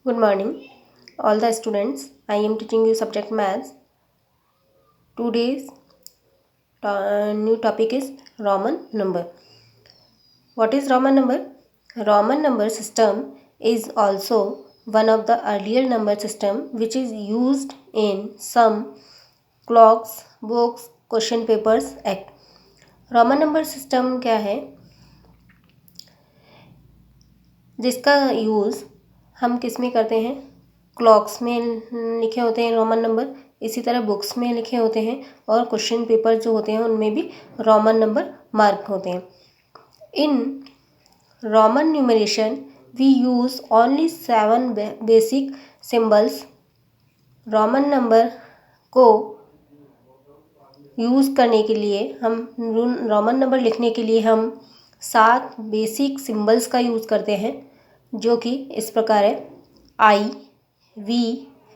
Good morning, all the students. I am teaching you subject maths. Today's new topic is Roman number. What is Roman number? Roman number system is also one of the earlier number system which is used in some clocks, books, question papers act. Roman number system क्या है जिसका use हम किस में करते हैं? Clocks में लिखे होते हैं रोमन नंबर, इसी तरह बुक्स में लिखे होते हैं और क्वेश्चन पेपर जो होते हैं उनमें भी रोमन नंबर मार्क होते हैं. In Roman numeration we use only 7 basic symbols. Roman number को यूज़ करने के लिए रोमन नंबर लिखने के लिए हम 7 बेसिक सिंबल्स का यूज़ करते हैं जो कि इस प्रकार है: I, V,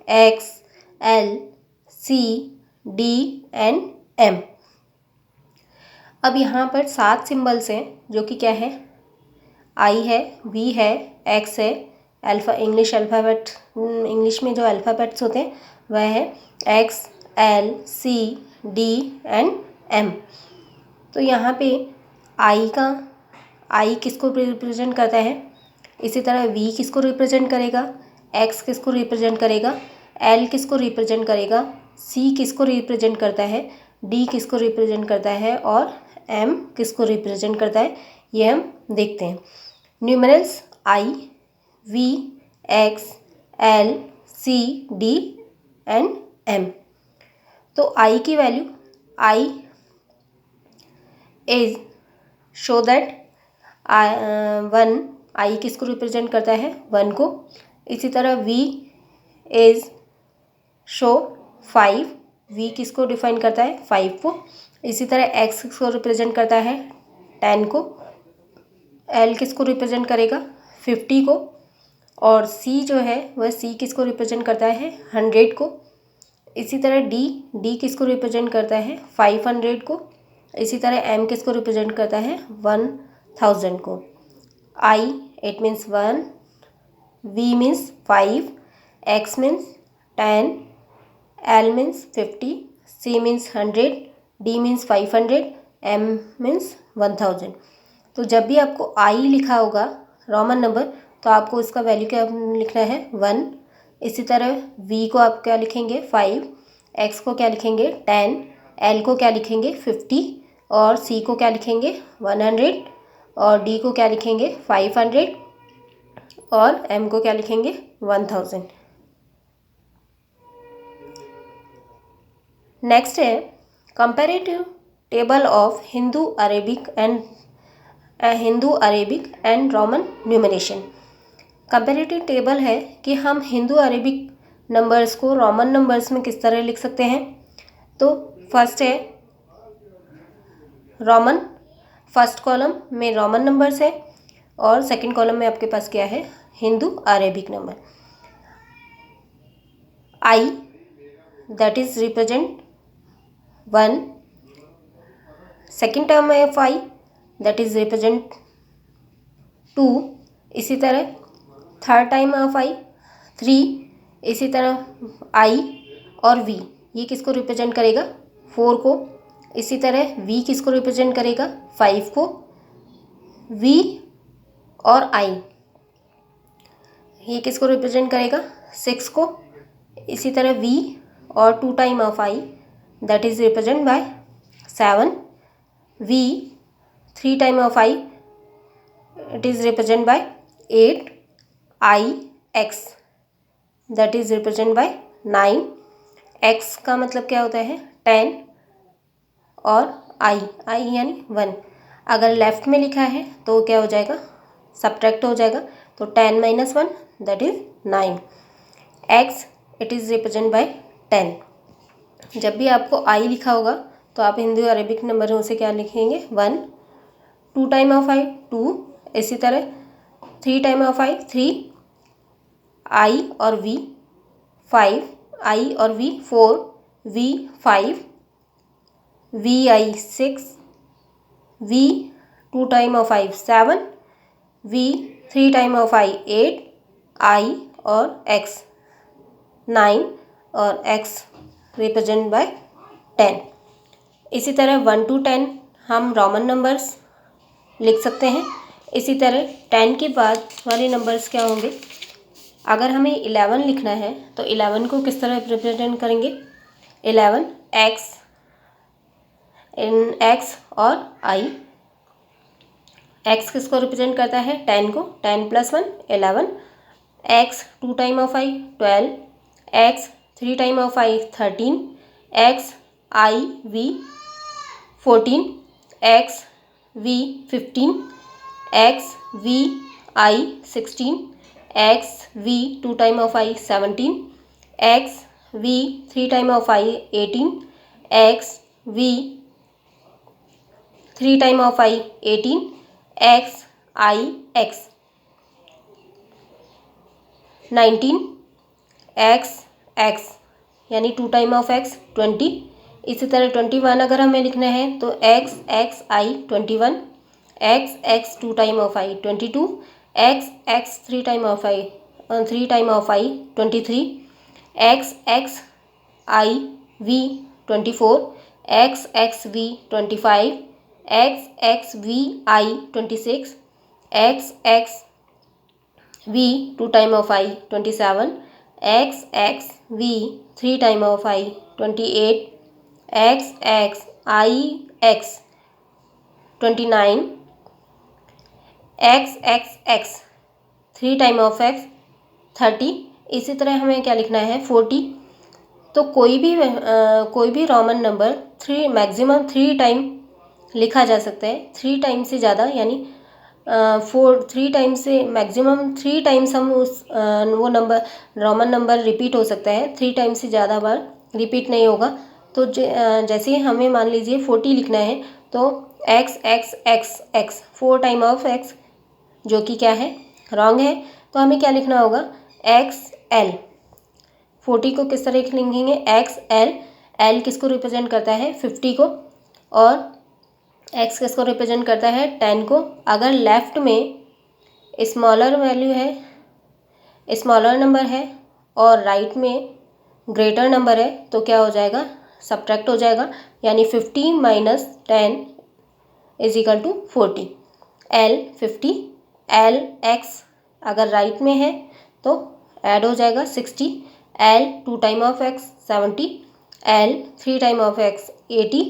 X, L, C, D and M. अब यहाँ पर 7 सिंबल्स हैं जो कि क्या है? I है, V है, X है, इंग्लिश में जो अल्फ़ाबेट्स होते हैं वह है X, L, C, D and M. तो यहाँ पे I किसको रिप्रेजेंट करता है? इसी तरह V किसको रिप्रेजेंट करेगा? X किसको रिप्रेजेंट करेगा? L किसको रिप्रेजेंट करेगा? C किसको रिप्रेजेंट करता है? D किसको रिप्रेजेंट करता है? और M किसको रिप्रेजेंट करता है? ये हम देखते हैं. Numerals I, V, X, L, C, D and M. तो I की value I is show that 1. I किसको रिप्रेजेंट करता है? 1 को. इसी तरह V इज शो 5. V किसको डिफाइन करता है? 5 को. इसी तरह X किसको रिप्रेजेंट करता है? 10 को. L किसको रिप्रेजेंट करेगा? 50 को. और C जो है वह C किसको रिप्रेजेंट करता है? 100 को. इसी तरह D किसको रिप्रेजेंट करता है? 500 को. इसी तरह M किसको रिप्रेजेंट करता है? 1000 को. I it means 1, V means 5, X means 10, L means 50, C means 100, D means 500, M means 1000. तो जब भी आपको I लिखा होगा रोमन नंबर तो आपको इसका वैल्यू क्या लिखना है? 1. इसी तरह V को आप क्या लिखेंगे? 5. X को क्या लिखेंगे? 10. L को क्या लिखेंगे? 50. और C को क्या लिखेंगे? 100. और D को क्या लिखेंगे? 500. और M को क्या लिखेंगे? 1000. नेक्स्ट है comparative table of Hindu Arabic and Roman numeration. Comparative table है कि हम हिंदू अरेबिक नंबर्स को रोमन नंबर्स में किस तरह लिख सकते हैं. तो फर्स्ट है रोमन. फर्स्ट कॉलम में रोमन नंबर्स है और सेकंड कॉलम में आपके पास क्या है? Hindu Arabic number. I that is represent 1. Second term of I that is represent 2. इसी तरह थर्ड टाइम ऑफ I 3. इसी तरह I और V ये किसको रिप्रेजेंट करेगा? 4 को. इसी तरह V किसको रिप्रेजेंट करेगा? 5 को. V और I ये किसको रिप्रेजेंट करेगा? 6 को. इसी तरह V और 2 time of I that is represent by 7. V 3 time of I it is represent by 8. I X that is represent by 9. X का मतलब क्या होता है? 10. और I यानी 1. अगर लेफ्ट में लिखा है तो क्या हो जाएगा? सब्ट्रैक्ट हो जाएगा. तो 10 - 1 that is 9. X it is represent by 10. जब भी आपको I लिखा होगा तो आप हिंदू अरेबिक नंबरों से क्या लिखेंगे? 1. 2 टाइम ऑफ I 2. इसी तरह 3 टाइम ऑफ I 3. I और V 5. I और V 4. V 5. VI 6. V 2 time of I 7. V 3 time of I 8. I और एक्स 9 और x रिप्रेजेंट बाय 10। इसी तरह 1 to 10 हम रोमन नंबर्स लिख सकते हैं। इसी तरह 10 के बाद वाले नंबर्स क्या होंगे? अगर हमें 11 लिखना है तो 11 को किस तरह रिप्रेजेंट करेंगे? 11 x इन x और i। x किसको रिप्रेजेंट करता है? 10 को। 10 + 1 11, x 2 time of i 12, x 3 time of i 13, x i v 14, x v 15, x v i 16, x v 2 time of i 17, x v 3 time of i 18, x v 3 time of i 18, x i x 19, x x यानी 2 time of x 20। इसी तरह 21 अगर हमें लिखना है तो x x i 21, x x 2 time of i 22, x x 3 time of i 23, x x i v 24, x x v 25, x x v i 26, x x v 2 time of i 27, x x v 3 time of i 28, x x i x 29, x x x 3 time of x 30। इसी तरह हमें क्या लिखना है? 40। तो कोई भी Roman number maximum 3 time लिखा जा सकता है। 3 टाइम से ज़्यादा यानी 3 टाइम से मैक्सिमम 3 टाइम्स हम वो नंबर रोमन नंबर रिपीट हो सकता है। 3 टाइम से ज़्यादा बार रिपीट नहीं होगा। तो जैसे हमें मान लीजिए 40 लिखना है तो x x x x 4 time of x, जो कि क्या है? रॉन्ग है। तो हमें क्या लिखना होगा? x l। 40 को किस तरह लिखेंगे? x l। l किसको रिप्रेजेंट करता है? 50 को। और x किसको रिप्रेजेंट करता है? 10 को। अगर लेफ्ट में स्मॉलर वैल्यू है, स्मॉलर नंबर है और राइट में ग्रेटर नंबर है तो क्या हो जाएगा? सब्ट्रैक्ट हो जाएगा। यानी 50 - 10 = 40। l 50, l x अगर राइट में है तो ऐड हो जाएगा 60, l 2 time of x 70, l 3 time of x 80,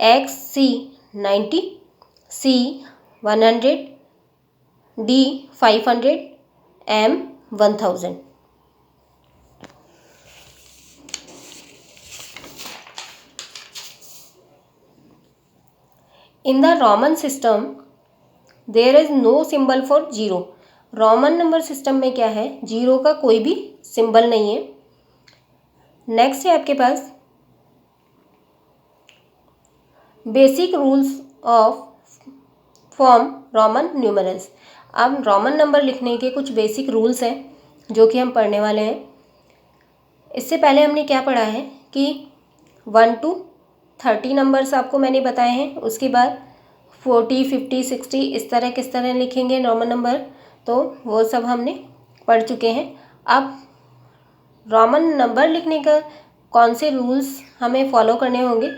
x c 90, c 100, d 500, m 1000। In the Roman system there is no symbol for zero। Roman number system में क्या है? Zero का कोई भी सिंबल नहीं है। नेक्स्ट है आपके पास basic rules of form Roman numerals. अब रोमन नंबर लिखने के कुछ बेसिक रूल्स हैं जो कि हम पढ़ने वाले हैं। इससे पहले हमने क्या पढ़ा है कि 1 to 30 नंबर्स आपको मैंने बताए हैं। उसके बाद 40, 50, 60 इस तरह किस तरह लिखेंगे रोमन नंबर, तो वो सब हमने पढ़ चुके हैं। अब रोमन नंबर लिखने का कौन से रूल्स हमें फॉलो करने होंगे,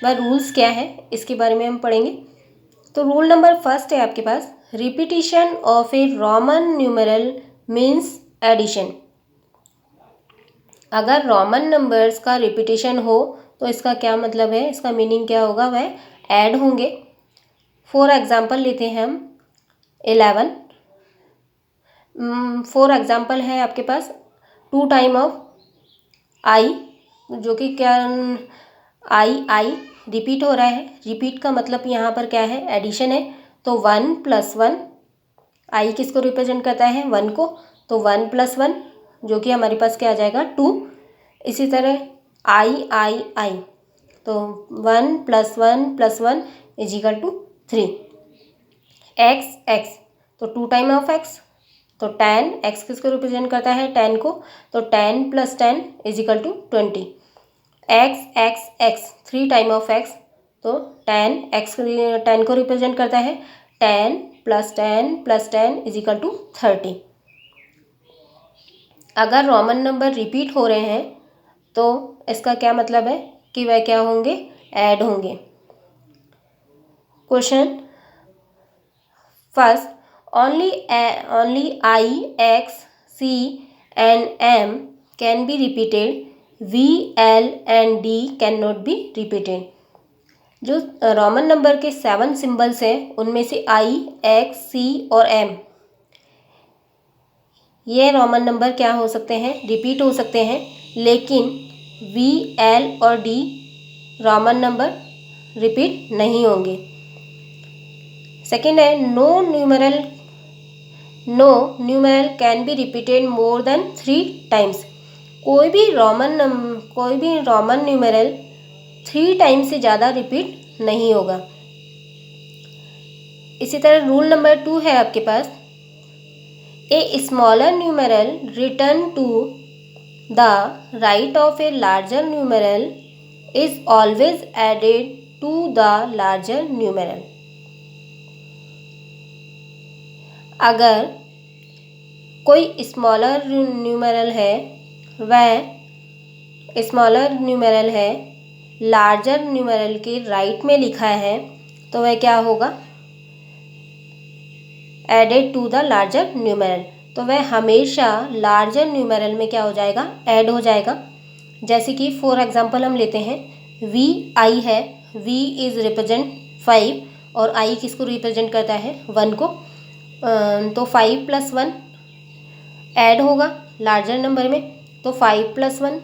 वह रूल्स क्या है, इसके बारे में हम पढ़ेंगे। तो रूल नंबर फर्स्ट है आपके पास, repetition of a Roman numeral means addition. अगर रोमन नंबर्स का रिपीटिशन हो तो इसका क्या मतलब है? इसका मीनिंग क्या होगा? वह ऐड होंगे। फॉर एग्जाम्पल लेते हैं हम 11। फॉर एग्जाम्पल है आपके पास 2 टाइम ऑफ आई, जो कि क्या आई रिपीट हो रहा है। रिपीट का मतलब यहाँ पर क्या है? एडिशन है। तो 1 + 1, आई किसको रिप्रेजेंट करता है? 1 को। तो 1 + 1 जो कि हमारे पास क्या आ जाएगा? 2। इसी तरह आई, तो 1 + 1 + 1 = 3। x तो 2 टाइम ऑफ x, तो 10, x किसको रिप्रेजेंट करता है? 10 को। तो 10 + 10 = 20। x 3 टाइम ऑफ x, तो 10, x 10 को रिप्रेजेंट करता है। 10 + 10 + 10 = 30। अगर रोमन नंबर रिपीट हो रहे हैं तो इसका क्या मतलब है कि वह क्या होंगे, ऐड होंगे। Question first, only I, X, C and M can be repeated, V, L and D cannot be repeated। जो रोमन नंबर के 7 सिंबल्स हैं उनमें से I, X, C और M ये रोमन नंबर क्या हो सकते हैं, रिपीट हो सकते हैं, लेकिन V, L और D रोमन नंबर रिपीट नहीं होंगे। सेकेंड है, no numeral can be repeated more than 3 times. कोई भी रोमन न्यूमेरल 3 टाइम्स से ज़्यादा रिपीट नहीं होगा। इसी तरह रूल नंबर 2 है आपके पास, a smaller numeral return to the right of a larger numeral is always added to the larger numeral. अगर कोई स्मॉलर न्यूमेरल है, वह स्मॉलर न्यूमेरल है लार्जर न्यूमेरल के राइट में लिखा है तो वह क्या होगा, added to the larger numeral, तो वह हमेशा लार्जर न्यूमेरल में क्या हो जाएगा, ऐड हो जाएगा। जैसे कि फॉर एग्जांपल हम लेते हैं, वी आई है, वी इज रिप्रेजेंट 5 और आई किसको रिप्रेजेंट करता है, 1 को, तो 5 + 1 ऐड होगा लार्जर नंबर में, तो 5 + 1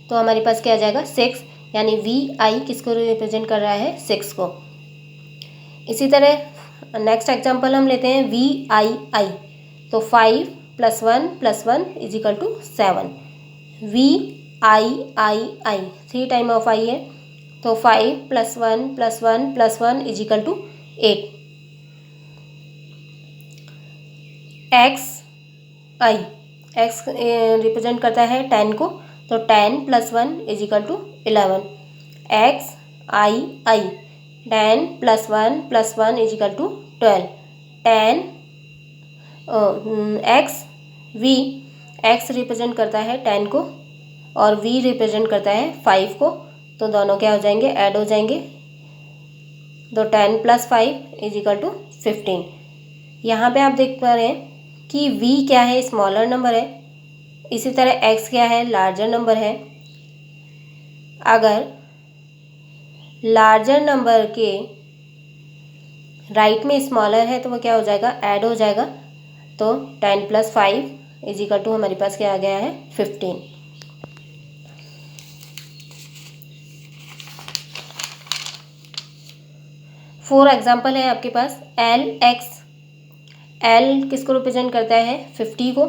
तो हमारे पास क्या आ जाएगा, 6, यानी वी आई किसको रिप्रेजेंट कर रहा है, 6 को। इसी तरह नेक्स्ट एग्जांपल हम लेते हैं, वी आई आई, तो 5 + 1 + 1 = 7, V I I I 3 time of I है, तो 5 + 1 + 1 + 1 = 8, एक्स आई, एक्स रिप्रेजेंट करता है 10 को, तो 10 + 1 = 11, X I I 10 + 1 + 1 = 12, 10 X V, X represent करता है 10 को और वी रिप्रेजेंट करता है 5 को, तो दोनों क्या हो जाएंगे, ऐड हो जाएंगे, तो 10 + 5 = 15। यहाँ पे आप देख पा रहे हैं कि v क्या है, स्मॉलर नंबर है, इसी तरह x क्या है, लार्जर नंबर है। अगर लार्जर नंबर के राइट में स्मॉलर है तो वो क्या हो जाएगा, ऐड हो जाएगा, तो 10 + 5 = हमारे पास क्या आ गया है, 15। फॉर एग्जाम्पल है आपके पास, एल एक्स, एल किसको रिप्रेजेंट करता है, 50 को,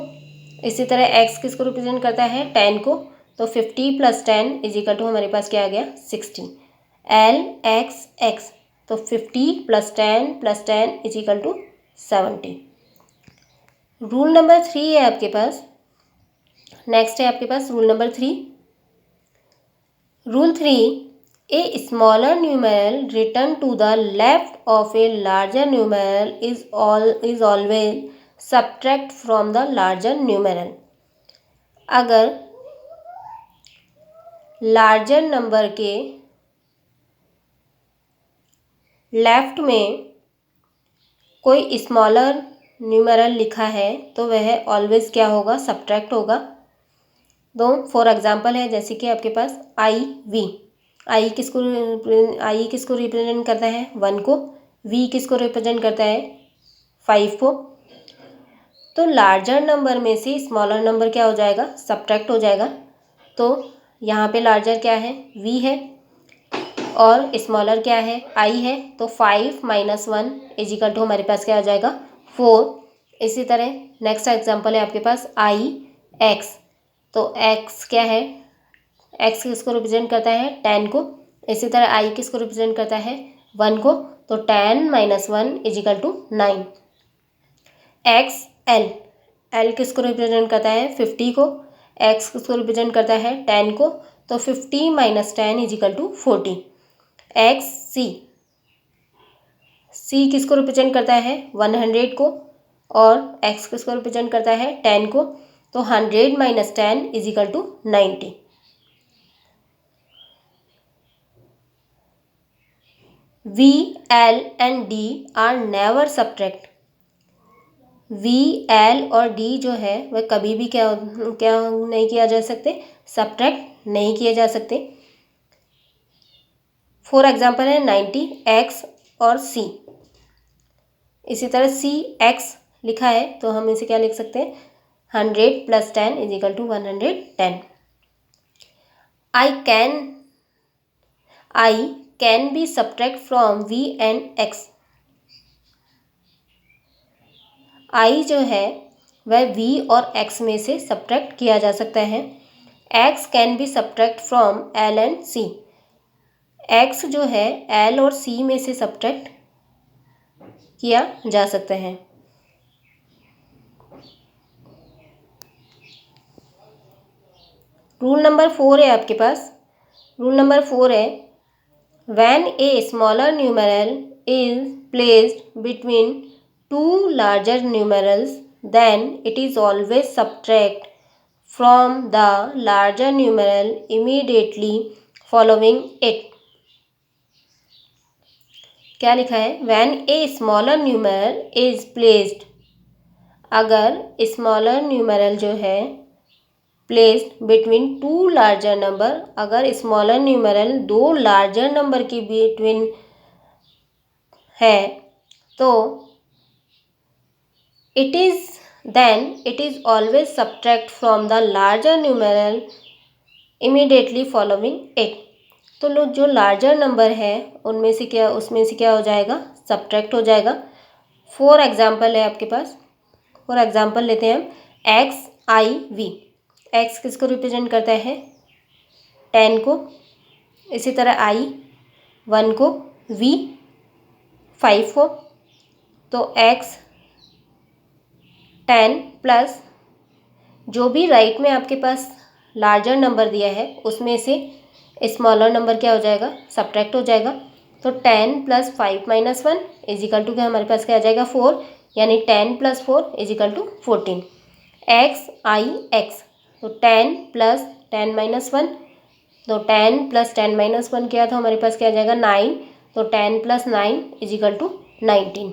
इसी तरह x किसको रिप्रेजेंट करता है, 10 को, तो 50 + 10 = हमारे पास क्या आ गया, 60, एल एक्स एक्स, तो 50 + 10 + 10 = 70। रूल नंबर 3 है आपके पास, नेक्स्ट है आपके पास rule number 3। Rule 3, a smaller numeral return to the left of a larger numeral is always subtract from the larger numeral. अगर लार्जर नंबर के लेफ्ट में कोई स्मॉलर न्यूमेरल लिखा है तो वह ऑलवेज क्या होगा, सब्ट्रैक्ट होगा। दो फॉर एग्जांपल है, जैसे कि आपके पास आई वी, आई किसको रिप्रेजेंट करता है, 1 को, वी किसको रिप्रेजेंट करता है, 5 को, तो लार्जर नंबर में से स्मॉलर नंबर क्या हो जाएगा, सब्ट्रैक्ट हो जाएगा। तो यहाँ पे लार्जर क्या है, वी है, और स्मॉलर क्या है, आई है, तो 5 - 1 = हमारे पास क्या आ जाएगा, 4। इसी तरह नेक्स्ट एग्जांपल है आपके पास, आई एक्स, तो एक्स क्या है, एक्स किसको रिप्रेजेंट करता है, 10 को, इसी तरह आई किसको रिप्रेजेंट करता है, 1 को, तो 10 - 1 = 9, एक्स एल, एल किसको रिप्रेजेंट करता है, 50 को, एक्स किसको रिप्रेजेंट करता है, 10 को, तो 50 - 10 = 40, एक्स सी, सी किसको रिप्रेजेंट करता है, 100 को, और एक्स किसको रिप्रेजेंट करता है, 10 को, तो 100 minus 10 is equal to 90। V, L and D are never subtract। V, L और D जो है वह कभी भी क्या नहीं किया जा सकते, सब्ट्रैक्ट नहीं किए जा सकते। फॉर एग्जाम्पल है 90, X और C। इसी तरह C X लिखा है तो हम इसे क्या लिख सकते हैं, 100 plus 10 is equal to 110। I can be subtract from V and X। I जो है वह V और X में से सब्ट्रैक्ट किया जा सकता है। X can be subtract from L and C। X जो है L और C में से सब्ट्रैक्ट किया जा सकता है। रूल नंबर 4 है आपके पास। रूल नंबर 4 है when a smaller numeral is placed between two larger numerals then it is always subtract from the larger numeral immediately following it। क्या लिखा है, when a smaller numeral is placed, अगर smaller numeral जो है placed between two larger number, अगर smaller numeral दो larger number के between है तो it is always subtract from the larger numeral immediately following it. तो लोग जो लार्जर नंबर है उसमें से क्या हो जाएगा, सब्ट्रैक्ट हो जाएगा। फॉर एग्जाम्पल है आपके पास, फॉर एग्जाम्पल लेते हैं हम XIV। X किसको रिप्रेजेंट करता है, 10 को। इसी तरह I 1 को, V 5 को। तो X 10 प्लस जो भी राइट में आपके पास लार्जर नंबर दिया है उसमें से स्मॉलर नंबर क्या हो जाएगा, सब्ट्रैक्ट हो जाएगा। तो 10 plus 5 minus 1 is equal to क्या, हमारे पास क्या आ जाएगा 4, यानी 10 plus 4 is equal to 14। XIX, तो 10 प्लस 10 माइनस 1, तो 10 प्लस 10 माइनस 1 क्या था हमारे पास क्या आ जाएगा 9, तो 10 प्लस 9 इज इक्वल टू 19।